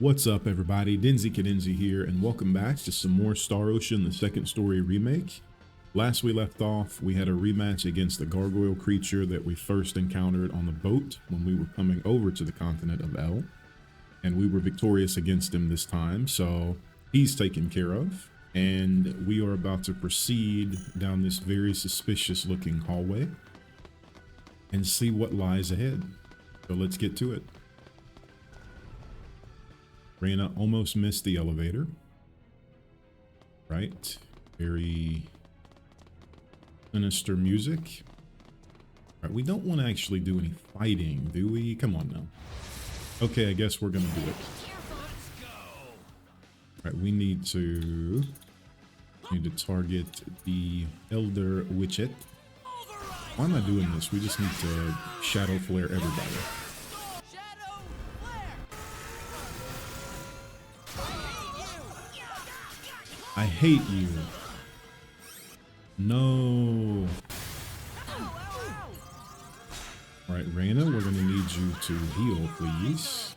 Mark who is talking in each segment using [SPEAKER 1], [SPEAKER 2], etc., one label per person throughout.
[SPEAKER 1] What's up, everybody? Denzi Cadenzi here, and welcome back to some more Star Ocean, the second story remake. Last we left off, we had a rematch against the gargoyle creature that we first encountered on the boat when we were coming over to the continent of El, and we were victorious against him this time, so he's taken care of, and we are about to proceed down this very suspicious looking hallway and see what lies ahead. So let's get to it. Reyna almost missed the elevator. Right. Very sinister music. Right, we don't want to actually do any fighting, do we? Come on now. Okay, I guess we're gonna do it. Right, we need to target the Elder Witchet. Why am I doing this? We just need to shadow flare everybody. I hate you. No. Right, Reyna, we're gonna need you to heal, please.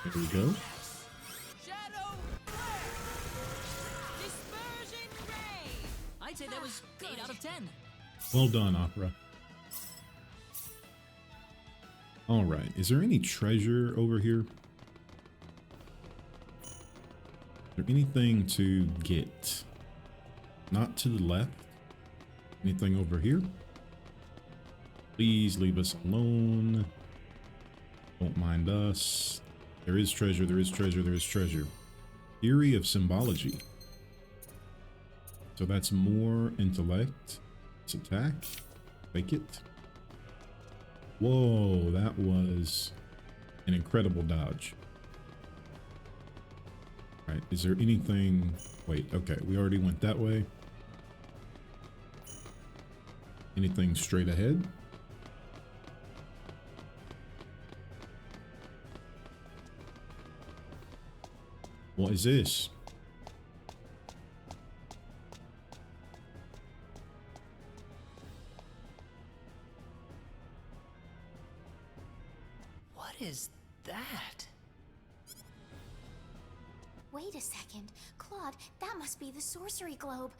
[SPEAKER 1] There we go.
[SPEAKER 2] I'd say that was 8 out of 10.
[SPEAKER 1] Well done, Opera. All right, is there any treasure over here? Is there anything to get? Not to the left. Anything over here? Please leave us alone. Don't mind us. There is treasure, there is treasure, there is treasure. Theory of symbology. So that's more intellect. Let's attack. Fake it. Whoa, that was an incredible dodge. All right, is there anything? Wait, okay, we already went that way. Anything straight ahead? What is this?
[SPEAKER 2] What is that?
[SPEAKER 3] Wait a second. Claude, that must be the sorcery globe.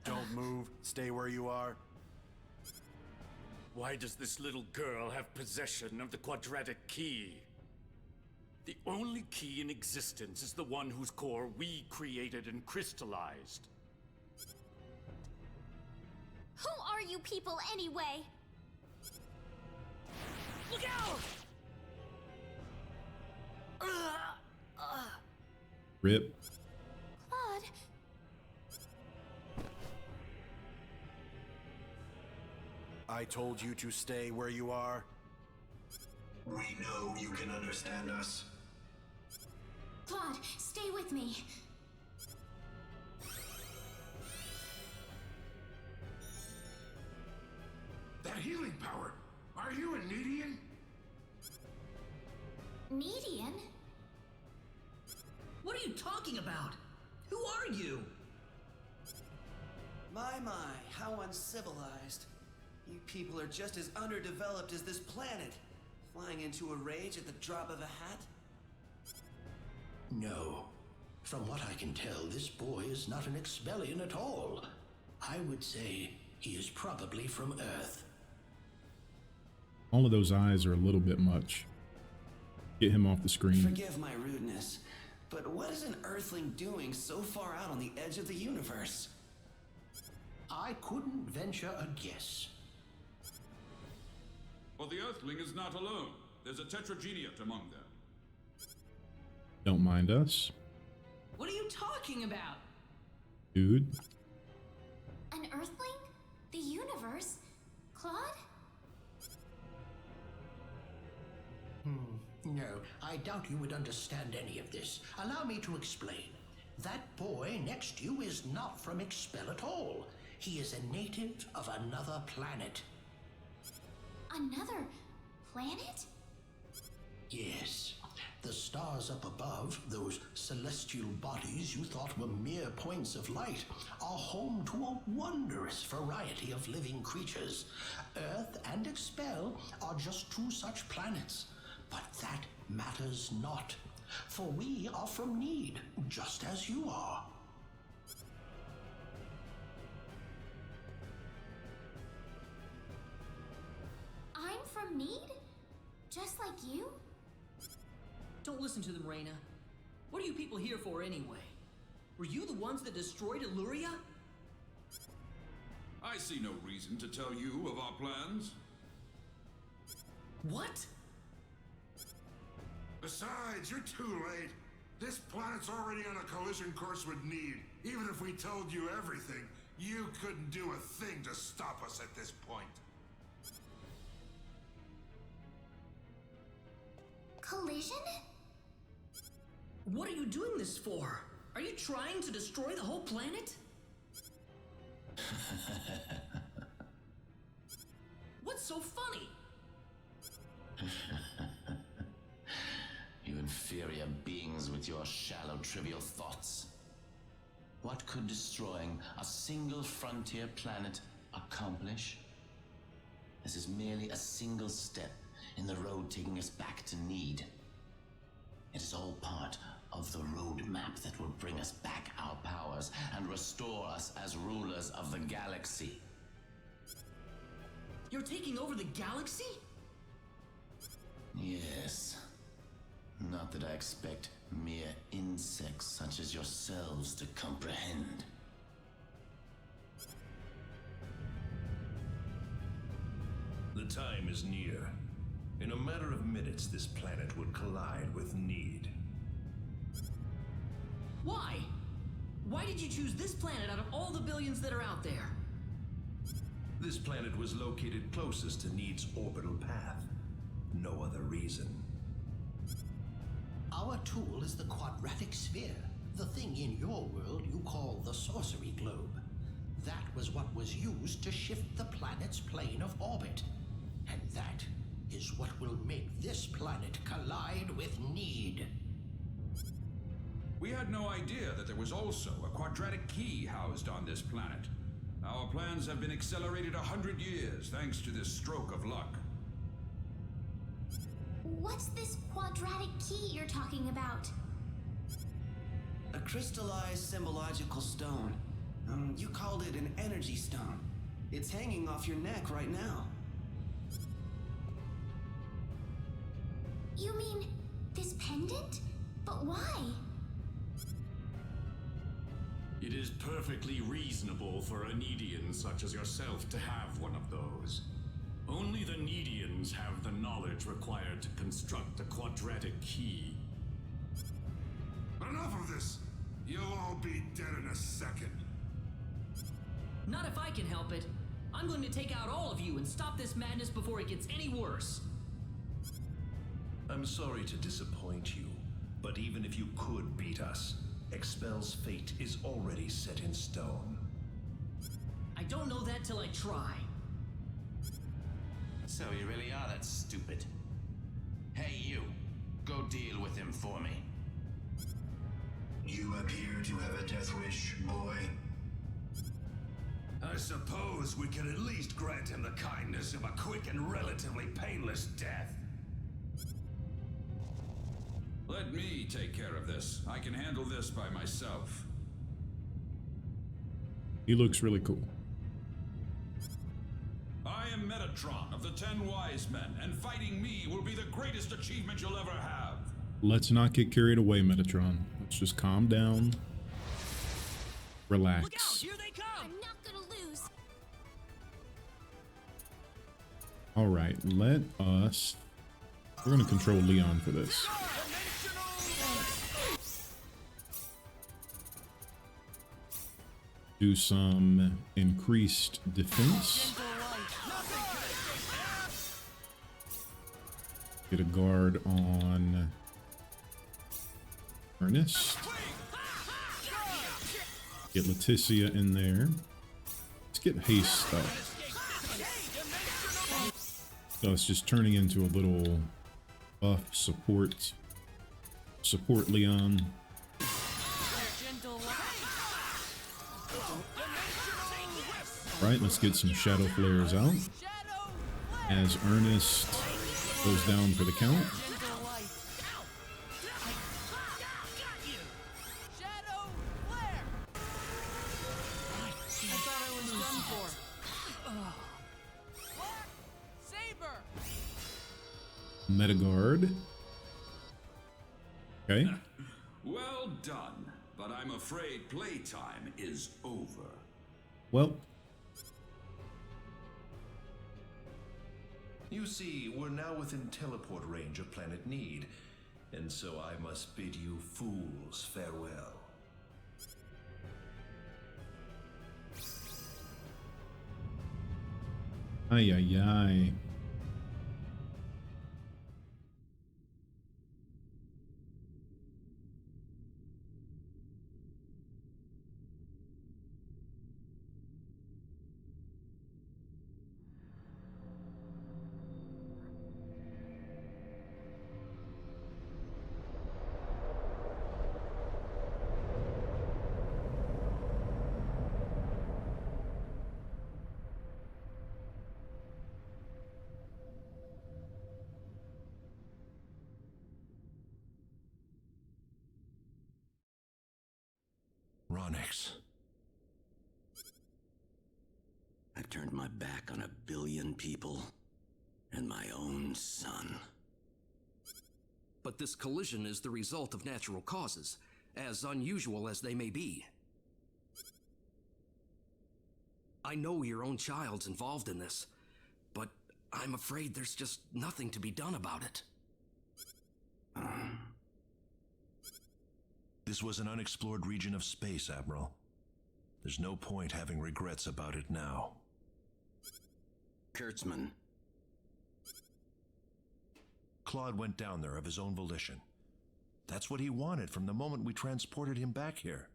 [SPEAKER 4] Don't move. Stay where you are.
[SPEAKER 5] Why does this little girl have possession of the quadratic key? The only key in existence is the one whose core we created and crystallized.
[SPEAKER 3] Who are you people anyway?
[SPEAKER 2] Look out!
[SPEAKER 1] Rip.
[SPEAKER 3] Claude,
[SPEAKER 4] I told you to stay where you are.
[SPEAKER 6] We know you can understand us.
[SPEAKER 3] Claude, stay with me.
[SPEAKER 6] That healing power. Are you a Nedian?
[SPEAKER 3] Median?
[SPEAKER 2] What are you talking about? Who are you?
[SPEAKER 7] My, how uncivilized. You people are just as underdeveloped as this planet. Flying into a rage at the drop of a hat?
[SPEAKER 8] No. From what I can tell, this boy is not an Expellian at all. I would say he is probably from Earth.
[SPEAKER 1] All of those eyes are a little bit much. Get him off the screen.
[SPEAKER 7] Forgive my rudeness, but what is an Earthling doing so far out on the edge of the universe?
[SPEAKER 8] I couldn't venture a guess.
[SPEAKER 9] Well, the Earthling is not alone. There's a tetrageniate among them.
[SPEAKER 1] Don't mind us,
[SPEAKER 2] What are you talking about?
[SPEAKER 1] dude.
[SPEAKER 3] An Earthling? The universe? Claude?
[SPEAKER 8] No, I doubt you would understand any of this. Allow me to explain. That boy next to you is not from Expel at all. He is a native of another planet.
[SPEAKER 3] Another planet?
[SPEAKER 8] Yes. The stars up above, those celestial bodies you thought were mere points of light, are home to a wondrous variety of living creatures. Earth and Expel are just two such planets, but that matters not, for we are from Need, just as you are.
[SPEAKER 3] I'm from Need? Just like you?
[SPEAKER 2] Don't listen to them, Reyna. What are you people here for anyway? Were you the ones that destroyed Illuria?
[SPEAKER 9] I see no reason to tell you of our plans.
[SPEAKER 2] What?
[SPEAKER 10] Besides, you're too late. This planet's already on a collision course with Need. Even if we told you everything, you couldn't do a thing to stop us at this point.
[SPEAKER 3] Collision?
[SPEAKER 2] What are you doing this for? Are you trying to destroy the whole planet? What's so funny?
[SPEAKER 11] You inferior beings with your shallow, trivial thoughts. What could destroying a single frontier planet accomplish? This is merely a single step in the road taking us back to Need. It is all part of the roadmap that will bring us back our powers and restore us as rulers of the galaxy.
[SPEAKER 2] You're taking over the galaxy?
[SPEAKER 11] Yes. Not that I expect mere insects such as yourselves to comprehend.
[SPEAKER 12] The time is near. In a matter of minutes, this planet would collide with Need.
[SPEAKER 2] Why? Why did you choose this planet out of all the billions that are out there?
[SPEAKER 12] This planet was located closest to Need's orbital path. No other reason.
[SPEAKER 8] Our tool is the quadratic sphere, the thing in your world you call the sorcery globe. That was what was used to shift the planet's plane of orbit. And that is what will make this planet collide with Need.
[SPEAKER 9] We had no idea that there was also a quadratic key housed on this planet. Our plans have been accelerated 100 years thanks to this stroke of luck.
[SPEAKER 3] What's this quadratic key you're talking about?
[SPEAKER 7] A crystallized symbological stone. You called it an energy stone. It's hanging off your neck right now.
[SPEAKER 3] You mean this pendant? But why?
[SPEAKER 5] It is perfectly reasonable for a Needian such as yourself to have one of those. Only the Needians have the knowledge required to construct a quadratic key.
[SPEAKER 10] Enough of this! You'll all be dead in a second.
[SPEAKER 2] Not if I can help it. I'm going to take out all of you and stop this madness before it gets any worse.
[SPEAKER 12] I'm sorry to disappoint you, but even if you could beat us, Expel's fate is already set in stone.
[SPEAKER 2] I don't know that till I try.
[SPEAKER 11] So you really are that stupid. Hey, you. Go deal with him for me.
[SPEAKER 6] You appear to have a death wish, boy.
[SPEAKER 10] I suppose we can at least grant him the kindness of a quick and relatively painless death.
[SPEAKER 9] Let me take care of this. I can handle this by myself.
[SPEAKER 1] He looks really cool.
[SPEAKER 9] I am Metatron of the 10 Wise Men, and fighting me will be the greatest achievement you'll ever have.
[SPEAKER 1] Let's not get carried away, Metatron. Let's just calm down. Relax.
[SPEAKER 2] Look out! Here they come!
[SPEAKER 3] I'm not gonna lose.
[SPEAKER 1] All right, let us... We're going to control Leon for this. Do some increased defense. Get a guard on Ernest. Get Leticia in there. Let's get haste up. So it's just turning into a little buff support support Leon. Right, let's get some shadow flares out as Ernest goes down for the count. Metagard. Okay.
[SPEAKER 9] Well done, but I'm afraid playtime is over.
[SPEAKER 1] Well,
[SPEAKER 12] you see, we're now within teleport range of Planet Need, and so I must bid you fools farewell.
[SPEAKER 1] Ay, ay, ay.
[SPEAKER 12] Ronix.
[SPEAKER 13] I've turned my back on 1 billion people and my own son.
[SPEAKER 14] But this collision is the result of natural causes, as unusual as they may be. I know your own child's involved in this, but I'm afraid there's just nothing to be done about it.
[SPEAKER 12] This was an unexplored region of space, Admiral. There's no point having regrets about it now.
[SPEAKER 13] Kurtzman.
[SPEAKER 12] Claude went down there of his own volition. That's what he wanted from the moment we transported him back here.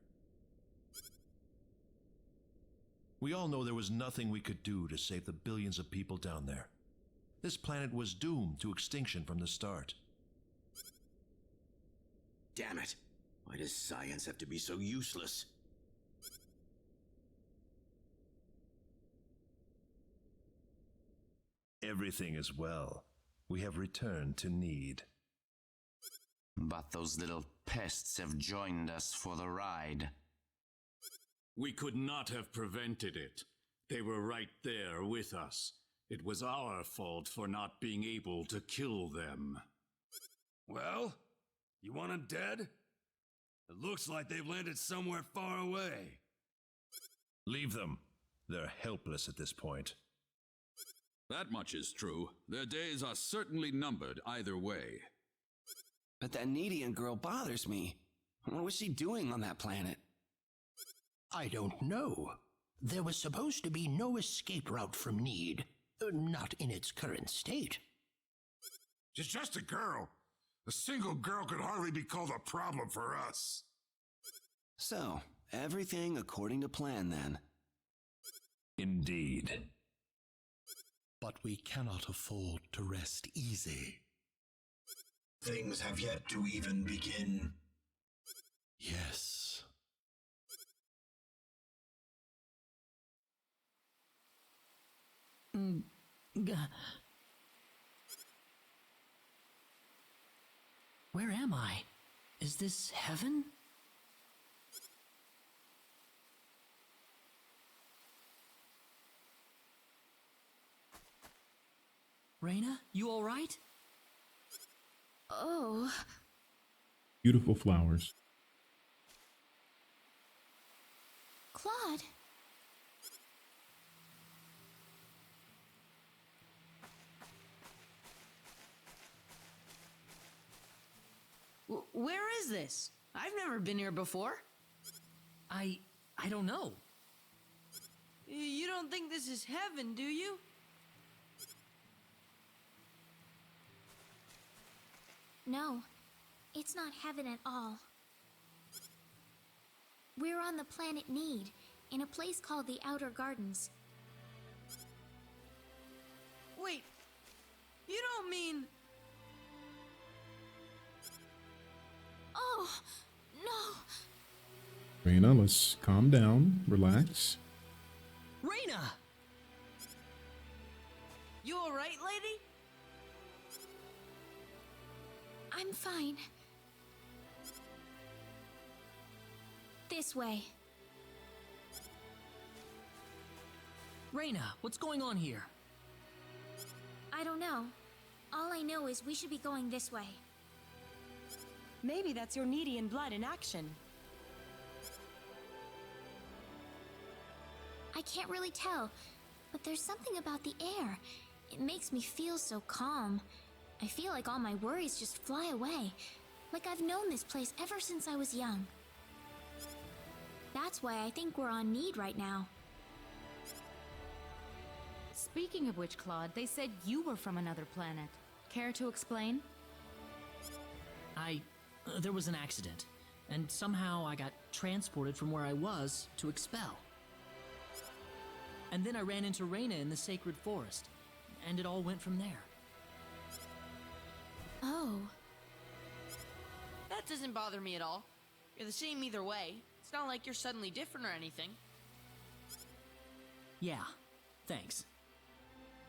[SPEAKER 12] We all know there was nothing we could do to save the billions of people down there. This planet was doomed to extinction from the start.
[SPEAKER 13] Damn it. Why does science have to be so useless?
[SPEAKER 12] Everything is well. We have returned to Need.
[SPEAKER 11] But those little pests have joined us for the ride.
[SPEAKER 5] We could not have prevented it. They were right there with us. It was our fault for not being able to kill them.
[SPEAKER 15] Well, you want them dead? It looks like they've landed somewhere far away.
[SPEAKER 12] Leave them. They're helpless at this point.
[SPEAKER 9] That much is true. Their days are certainly numbered either way.
[SPEAKER 7] But that Needian girl bothers me. What was she doing on that planet?
[SPEAKER 8] I don't know. There was supposed to be no escape route from Need. Not in its current state.
[SPEAKER 10] She's just a girl. A single girl could hardly be called a problem for us.
[SPEAKER 7] So, everything according to plan then.
[SPEAKER 12] Indeed.
[SPEAKER 16] But we cannot afford to rest easy.
[SPEAKER 6] Things have yet to even begin.
[SPEAKER 16] Yes.
[SPEAKER 2] Where am I? Is this heaven? Reyna, you all right?
[SPEAKER 3] Oh.
[SPEAKER 1] Beautiful flowers.
[SPEAKER 3] Claude.
[SPEAKER 2] Where is this? I've never been here before. I don't know. You don't think this is heaven, do you?
[SPEAKER 3] No, it's not heaven at all. We're on the planet Need, in a place called the Outer Gardens.
[SPEAKER 2] Wait, you don't mean...
[SPEAKER 3] Oh, no.
[SPEAKER 1] Reyna, let's calm down, relax.
[SPEAKER 2] Reyna! You alright, lady?
[SPEAKER 3] I'm fine. This way.
[SPEAKER 2] Reyna, what's going on here?
[SPEAKER 3] I don't know. All I know is we should be going this way.
[SPEAKER 17] Maybe that's your Needian blood in action.
[SPEAKER 3] I can't really tell, but there's something about the air. It makes me feel so calm. I feel like all my worries just fly away, like I've known this place ever since I was young. That's why I think we're on Need right now.
[SPEAKER 18] Speaking of which, Claude, they said you were from another planet. Care to explain?
[SPEAKER 2] There was an accident, and somehow I got transported from where I was to Expel. And then I ran into Reyna in the sacred forest, and it all went from there.
[SPEAKER 3] Oh.
[SPEAKER 2] That doesn't bother me at all. You're the same either way. It's not like you're suddenly different or anything. Yeah, thanks.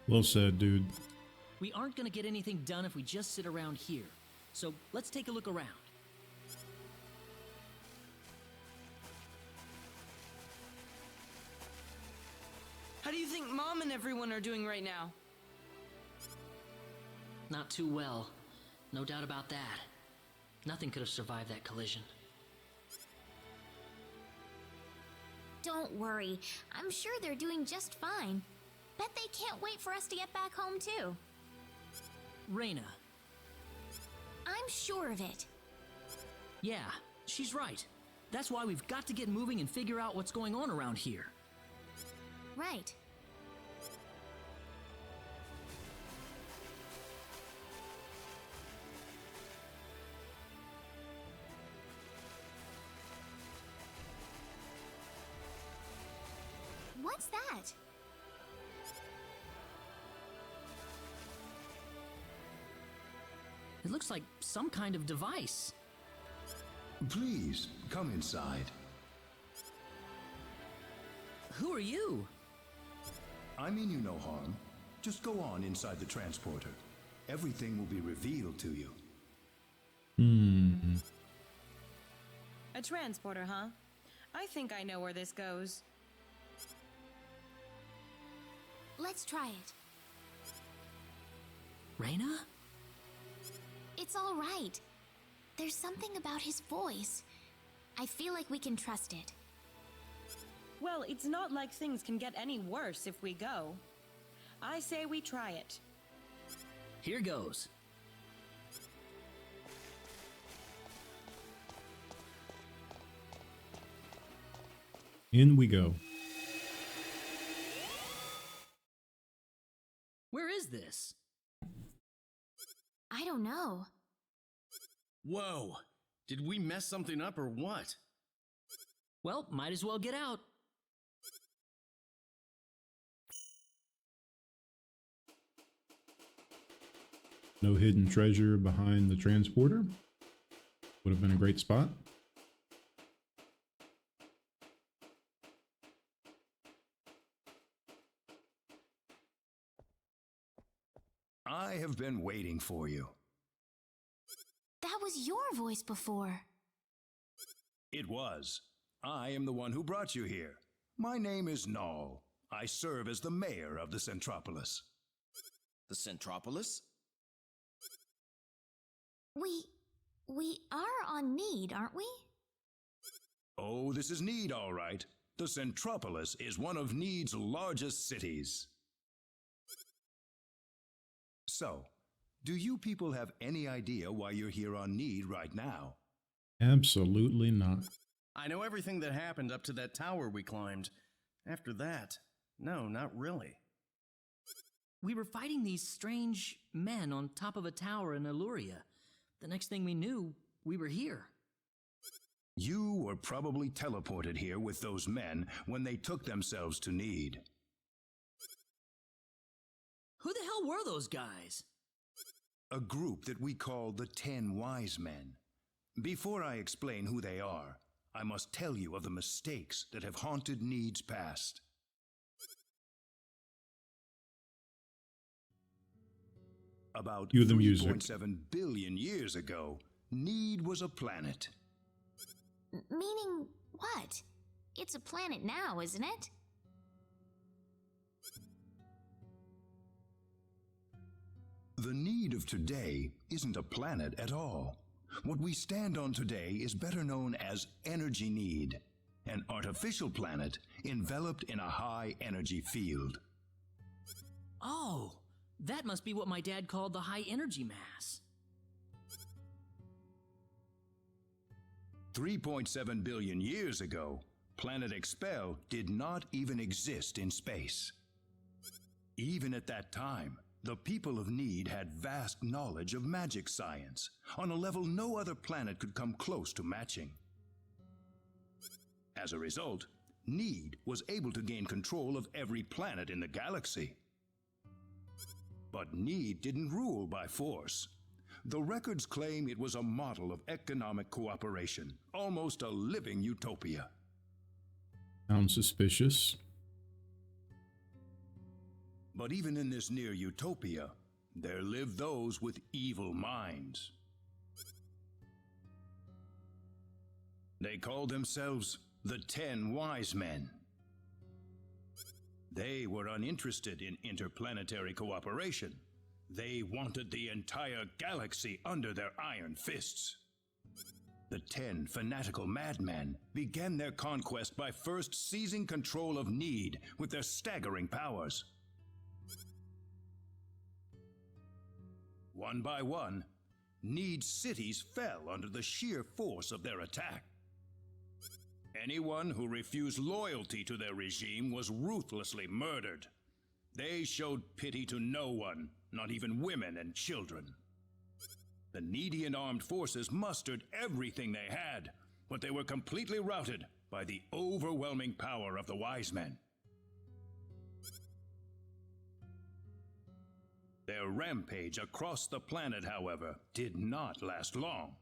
[SPEAKER 1] Well said, dude.
[SPEAKER 2] We aren't gonna get anything done if we just sit around here. So let's take a look around. How do you think Mom and everyone are doing right now? Not too well. No doubt about that. Nothing could have survived that collision.
[SPEAKER 3] Don't worry. I'm sure they're doing just fine. Bet they can't wait for us to get back home, too.
[SPEAKER 2] Reyna.
[SPEAKER 3] I'm sure of it.
[SPEAKER 2] Yeah, she's right. That's why we've got to get moving and figure out what's going on around here.
[SPEAKER 3] Right. What's that?
[SPEAKER 2] It looks like some kind of device.
[SPEAKER 19] Please, come inside.
[SPEAKER 2] Who are you?
[SPEAKER 19] I mean you no harm. Just go on inside the transporter. Everything will be revealed to you.
[SPEAKER 17] A transporter, huh? I think I know where this goes.
[SPEAKER 3] Let's try it.
[SPEAKER 2] Reyna?
[SPEAKER 3] It's all right. There's something about his voice. I feel like we can trust it.
[SPEAKER 17] Well, it's not like things can get any worse if we go. I say we try it.
[SPEAKER 2] Here goes.
[SPEAKER 1] In we go.
[SPEAKER 2] Where is this?
[SPEAKER 3] I don't know.
[SPEAKER 20] Whoa! Did we mess something up or what?
[SPEAKER 2] Well, might as well get out.
[SPEAKER 1] No hidden treasure behind the transporter. Would have been a great spot.
[SPEAKER 19] I have been waiting for you.
[SPEAKER 3] That was your voice before.
[SPEAKER 19] It was. I am the one who brought you here. My name is Null. I serve as the mayor of the Centropolis.
[SPEAKER 20] The Centropolis?
[SPEAKER 3] We are on Need, aren't we?
[SPEAKER 19] Oh, this is Need, all right. The Centropolis is one of Need's largest cities. So, do you people have any idea why you're here on Need right now?
[SPEAKER 1] Absolutely not.
[SPEAKER 20] I know everything that happened up to that tower we climbed. After that, no, not really.
[SPEAKER 2] We were fighting these strange men on top of a tower in Illuria. The next thing we knew, we were here.
[SPEAKER 19] You were probably teleported here with those men when they took themselves to Need.
[SPEAKER 2] Who the hell were those guys?
[SPEAKER 19] A group that we call the 10 Wise Men. Before I explain who they are, I must tell you of the mistakes that have haunted Need's past. About
[SPEAKER 1] Cue the music.
[SPEAKER 19] 3.7 billion years ago, Need was a planet.
[SPEAKER 3] Meaning what? It's a planet now, isn't it?
[SPEAKER 19] The Need of today isn't a planet at all. What we stand on today is better known as Energy Need, an artificial planet enveloped in a high-energy field.
[SPEAKER 2] Oh, that must be what my dad called the high energy mass.
[SPEAKER 19] 3.7 billion years ago, planet Expel did not even exist in space. Even at that time, the people of Need had vast knowledge of magic science, on a level no other planet could come close to matching. As a result, Need was able to gain control of every planet in the galaxy. But Need didn't rule by force. The records claim it was a model of economic cooperation, almost a living utopia.
[SPEAKER 1] Sounds suspicious.
[SPEAKER 19] But even in this near utopia, there lived those with evil minds. They called themselves the 10 Wise Men. They were uninterested in interplanetary cooperation. They wanted the entire galaxy under their iron fists. The 10 fanatical madmen began their conquest by first seizing control of Need with their staggering powers. One by one, Need's cities fell under the sheer force of their attack. Anyone who refused loyalty to their regime was ruthlessly murdered. They showed pity to no one, not even women and children. The Needian armed forces mustered everything they had, but they were completely routed by the overwhelming power of the Wise Men. Their rampage across the planet, however, did not last long.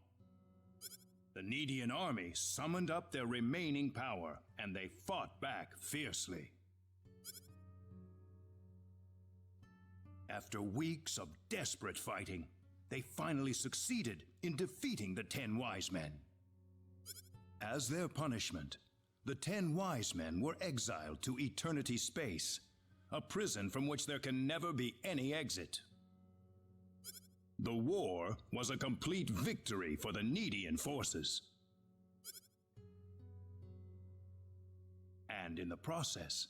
[SPEAKER 19] The Needian army summoned up their remaining power, and they fought back fiercely. After weeks of desperate fighting, they finally succeeded in defeating the 10 Wise Men. As their punishment, the 10 Wise Men were exiled to eternity space, a prison from which there can never be any exit. The war was a complete victory for the Needian forces. And in the process,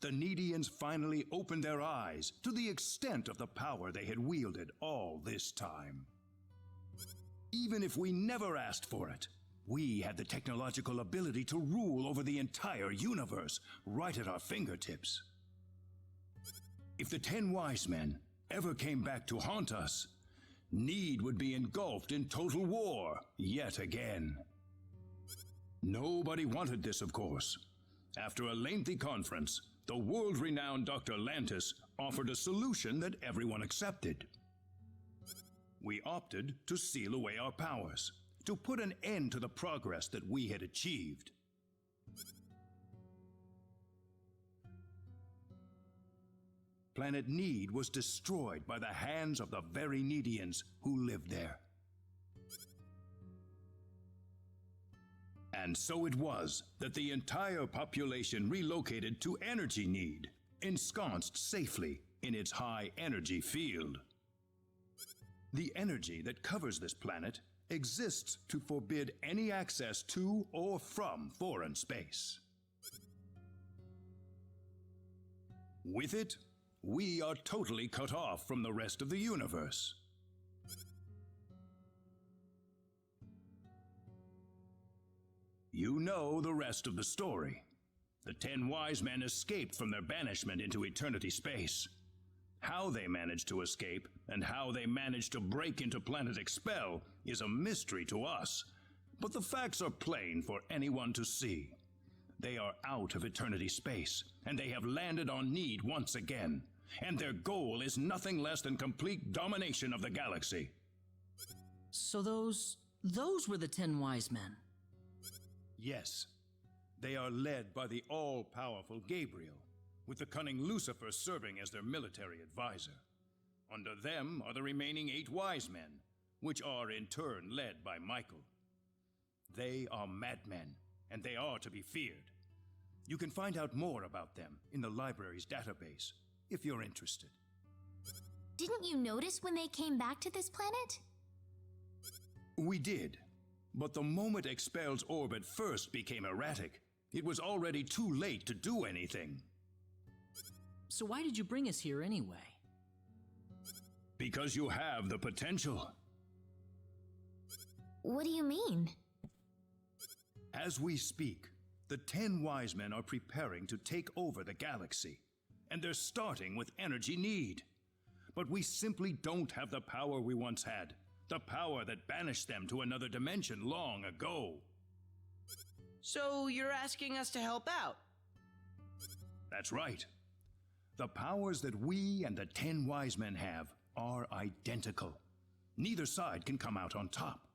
[SPEAKER 19] the Needians finally opened their eyes to the extent of the power they had wielded all this time. Even if we never asked for it, we had the technological ability to rule over the entire universe right at our fingertips. If the 10 Wise Men ever came back to haunt us, Need would be engulfed in total war yet again. Nobody wanted this, of course. After a lengthy conference, the world-renowned Dr. Lantis offered a solution that everyone accepted. We opted to seal away our powers, to put an end to the progress that we had achieved. Planet Need was destroyed by the hands of the very Needians who lived there. And so it was that the entire population relocated to Energy Need, ensconced safely in its high-energy field. The energy that covers this planet exists to forbid any access to or from foreign space. With it, we are totally cut off from the rest of the universe. You know the rest of the story. The 10 Wise Men escaped from their banishment into eternity space. How they managed to escape, and how they managed to break into planet Expel, is a mystery to us. But the facts are plain for anyone to see. They are out of eternity space, and they have landed on Need once again. And their goal is nothing less than complete domination of the galaxy.
[SPEAKER 2] So those those were the 10 wise men.
[SPEAKER 19] Yes. They are led by the all-powerful Gabriel, with the cunning Lucifer serving as their military advisor. Under them are the remaining 8 wise men, which are in turn led by Michael. They are madmen, and they are to be feared. You can find out more about them in the library's database, if you're interested.
[SPEAKER 3] Didn't you notice when they came back to this planet?
[SPEAKER 19] We did, but the moment Expel's orbit first became erratic, it was already too late to do anything.
[SPEAKER 2] So why did you bring us here anyway?
[SPEAKER 19] Because you have the potential.
[SPEAKER 3] What do you mean?
[SPEAKER 19] As we speak, the 10 wise men are preparing to take over the galaxy, and they're starting with energy need. But we simply don't have the power we once had, the power that banished them to another dimension long ago.
[SPEAKER 7] So you're asking us to help out?
[SPEAKER 19] That's right. The powers that we and the 10 wise men have are identical. Neither side can come out on top.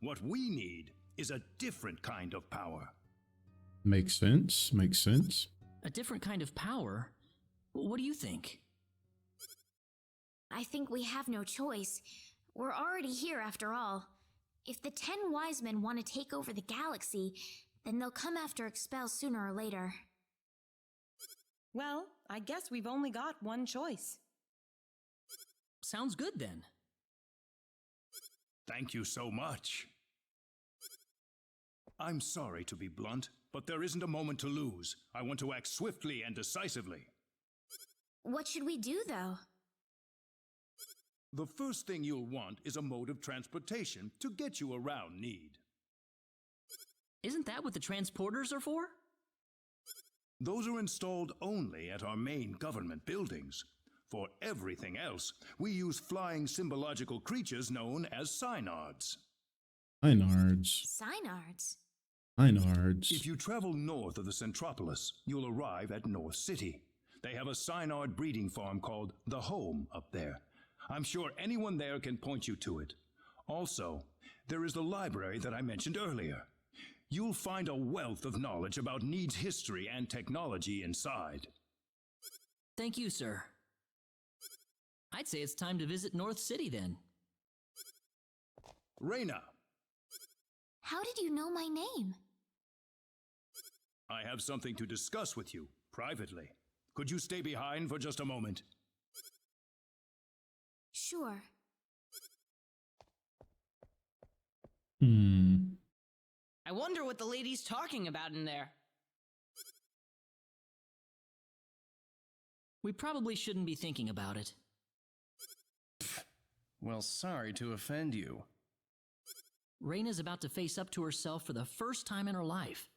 [SPEAKER 19] What we need is a different kind of power.
[SPEAKER 1] Makes sense. Makes sense.
[SPEAKER 2] A different kind of power? What do you think?
[SPEAKER 3] I think we have no choice. We're already here after all. If the 10 wise men want to take over the galaxy, then they'll come after Expel sooner or later.
[SPEAKER 17] Well, I guess we've only got one choice.
[SPEAKER 2] Sounds good then.
[SPEAKER 19] Thank you so much. I'm sorry to be blunt, but there isn't a moment to lose. I want to act swiftly and decisively.
[SPEAKER 3] What should we do, though?
[SPEAKER 19] The first thing you'll want is a mode of transportation to get you around need.
[SPEAKER 2] Isn't that what the transporters are for?
[SPEAKER 19] Those are installed only at our main government buildings. For everything else, we use flying symbological creatures known as synards.
[SPEAKER 1] Synards.
[SPEAKER 3] Synards?
[SPEAKER 1] Synards.
[SPEAKER 19] If you travel north of the Centropolis, you'll arrive at North City. They have a synard breeding farm called The Home up there. I'm sure anyone there can point you to it. Also, there is the library that I mentioned earlier. You'll find a wealth of knowledge about Need's history and technology inside.
[SPEAKER 2] Thank you, sir. I'd say it's time to visit North City then.
[SPEAKER 19] Reyna!
[SPEAKER 3] How did you know my name?
[SPEAKER 19] I have something to discuss with you, privately. Could you stay behind for just a moment?
[SPEAKER 3] Sure.
[SPEAKER 2] I wonder what the lady's talking about in there. We probably shouldn't be thinking about it.
[SPEAKER 20] Well, sorry to offend you.
[SPEAKER 2] Reyna's about to face up to herself for the first time in her life.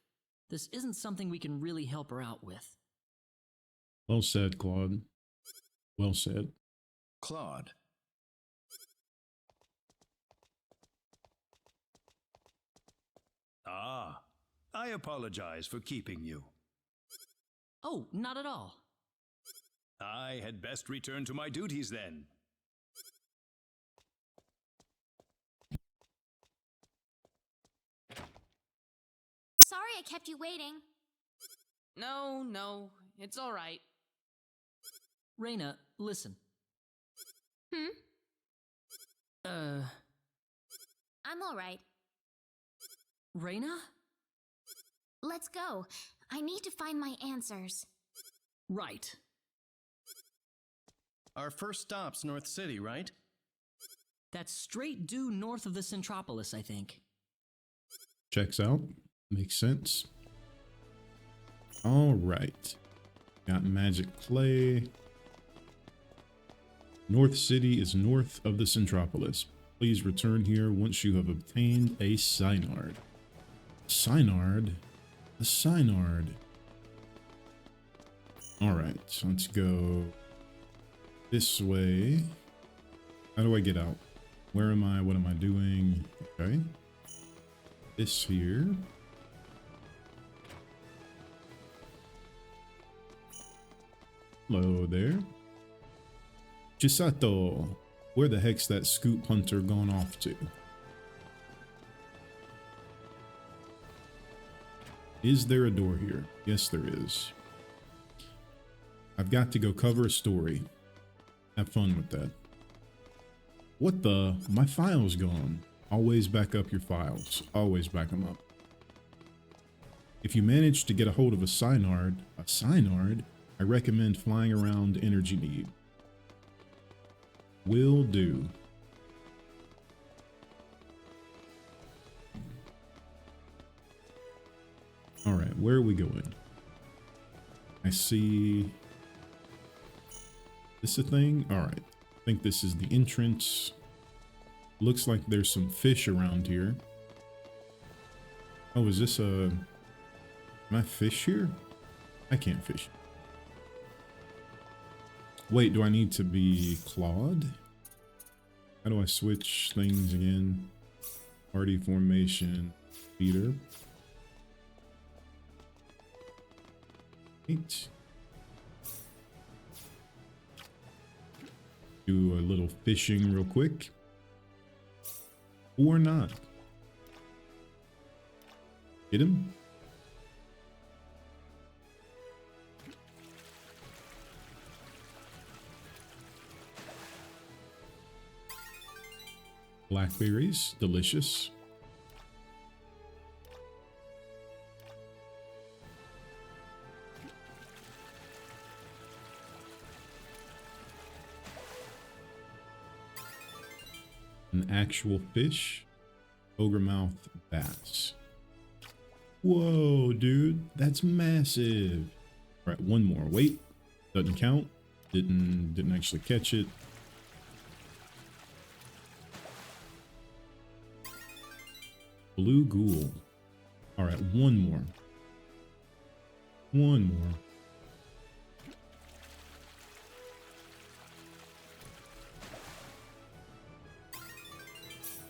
[SPEAKER 2] This isn't something we can really help her out with.
[SPEAKER 1] Well said, Claude. Well said.
[SPEAKER 20] Claude.
[SPEAKER 19] Ah, I apologize for keeping you.
[SPEAKER 2] Oh, not at all.
[SPEAKER 19] I had best return to my duties then.
[SPEAKER 3] Sorry I kept you waiting.
[SPEAKER 2] No, it's all right. Reyna, listen.
[SPEAKER 3] I'm all right.
[SPEAKER 2] Reyna?
[SPEAKER 3] Let's go. I need to find my answers.
[SPEAKER 2] Right.
[SPEAKER 20] Our first stop's North City, right?
[SPEAKER 2] That's straight due north of the Centropolis, I think.
[SPEAKER 1] Checks out. Makes sense. All right. Got magic clay. North City is north of the Centropolis. Please return here once you have obtained a synard. Synard? A synard. All right, so let's go this way. How do I get out? Where am I? What am I doing? Okay. This here. Hello there. Chisato. Where the heck's that scoop hunter gone off to? Is there a door here? Yes, there is. I've got to go cover a story. Have fun with that. What the? My file's gone. Always back up your files. Always back them up. If you manage to get a hold of a synard, I recommend flying around Energy Need. Will do. All right, where are we going? I see. This a thing? All right. I think this is the entrance. Looks like there's some fish around here. Oh, is this a... Can I fish here? I can't fish. Wait, do I need to be clawed? How do I switch things again? Party formation, feeder. Eight. Do a little fishing real quick. Or not. Hit him. Blackberries, delicious. An actual fish. Ogre mouth bass. Whoa, dude, that's massive. All right, one more. Wait, doesn't count. Didn't actually catch it. Blue ghoul. All right, one more. One more.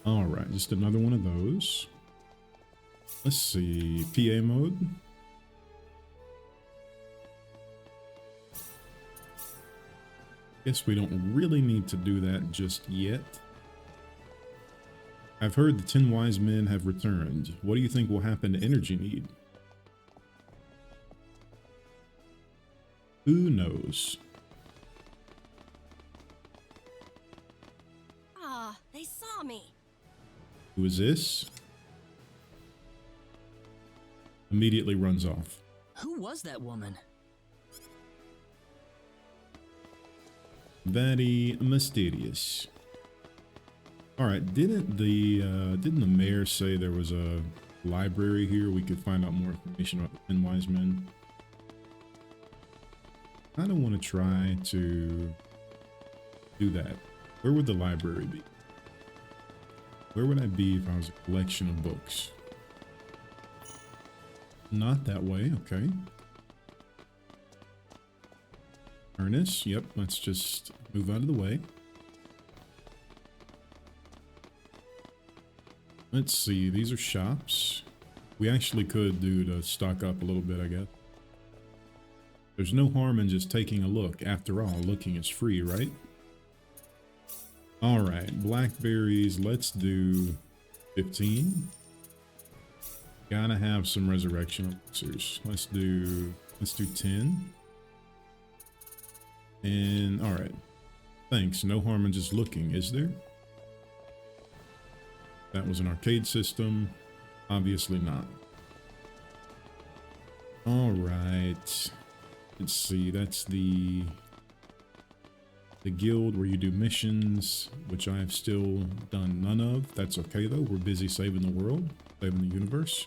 [SPEAKER 1] All right, just another one of those. Let's see, PA mode. Guess we don't really need to do that just yet. I've heard the 10 wise men have returned. What do you think will happen to Energy Need? Who knows?
[SPEAKER 21] Ah, they saw me.
[SPEAKER 1] Who is this? Immediately runs off.
[SPEAKER 2] Who was that woman?
[SPEAKER 1] Very mysterious. All right, didn't the mayor say there was a library here we could find out more information about the 10 wise men? I don't want to try to do that. Where would the library be? Where would I be if I was a collection of books? Not that way, okay. Ernest, yep, let's just move out of the way. Let's see, these are shops. We actually could do to stock up a little bit, I guess. There's no harm in just taking a look. After all, looking is free, right? All right, blackberries, let's do 15. Gotta have some resurrection elixirs. Let's do 10. And all right, thanks. No harm in just looking, is there? That was an arcade system. Obviously not. All right. Let's see. That's the guild where you do missions, which I have still done none of. That's okay though. We're busy saving the world, saving the universe.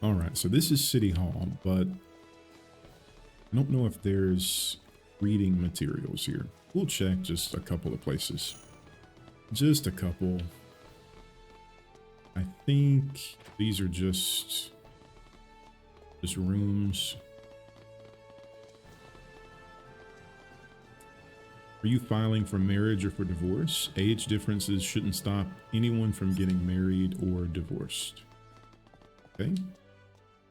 [SPEAKER 1] All right, so this is City Hall, but I don't know if there's reading materials here. We'll check just a couple of places. Just a couple. I think these are just rooms. Are you filing for marriage or for divorce? Age differences shouldn't stop anyone from getting married or divorced. Okay.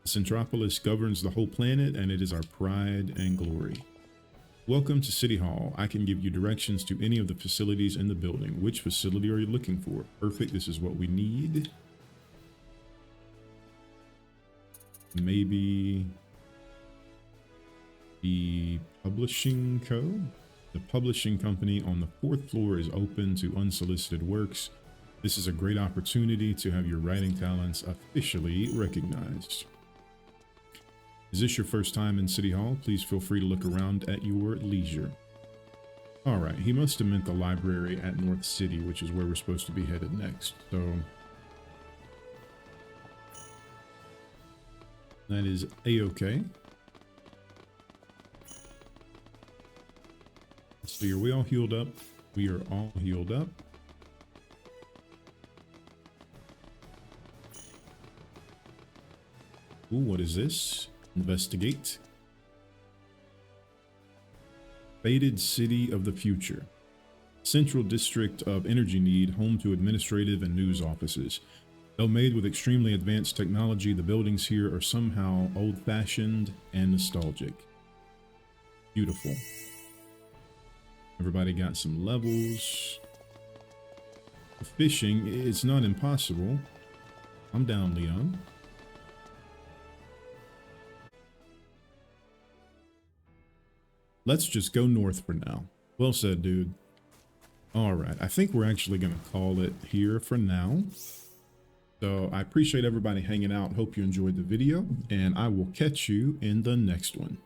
[SPEAKER 1] Centropolis governs the whole planet, and it is our pride and glory. Welcome to City Hall. I can give you directions to any of the facilities in the building. Which facility are you looking for? Perfect. This is what we need. Maybe the publishing co. The publishing company on the 4th floor is open to unsolicited works. This is a great opportunity to have your writing talents officially recognized. Is this your first time in City Hall? Please feel free to look around at your leisure. Alright, he must have meant the library at North City, which is where we're supposed to be headed next. So that is a-okay. Let's see, are we all healed up? We are all healed up. Ooh, what is this? Investigate. Faded City of the Future. Central District of Energy Need, home to administrative and news offices. Though made with extremely advanced technology, the buildings here are somehow old-fashioned and nostalgic. Beautiful. Everybody got some levels. Fishing, it's not impossible. I'm down, Leon. Let's just go north for now. Well said, dude. Alright, I think we're actually going to call it here for now. So I appreciate everybody hanging out. Hope you enjoyed the video, and I will catch you in the next one.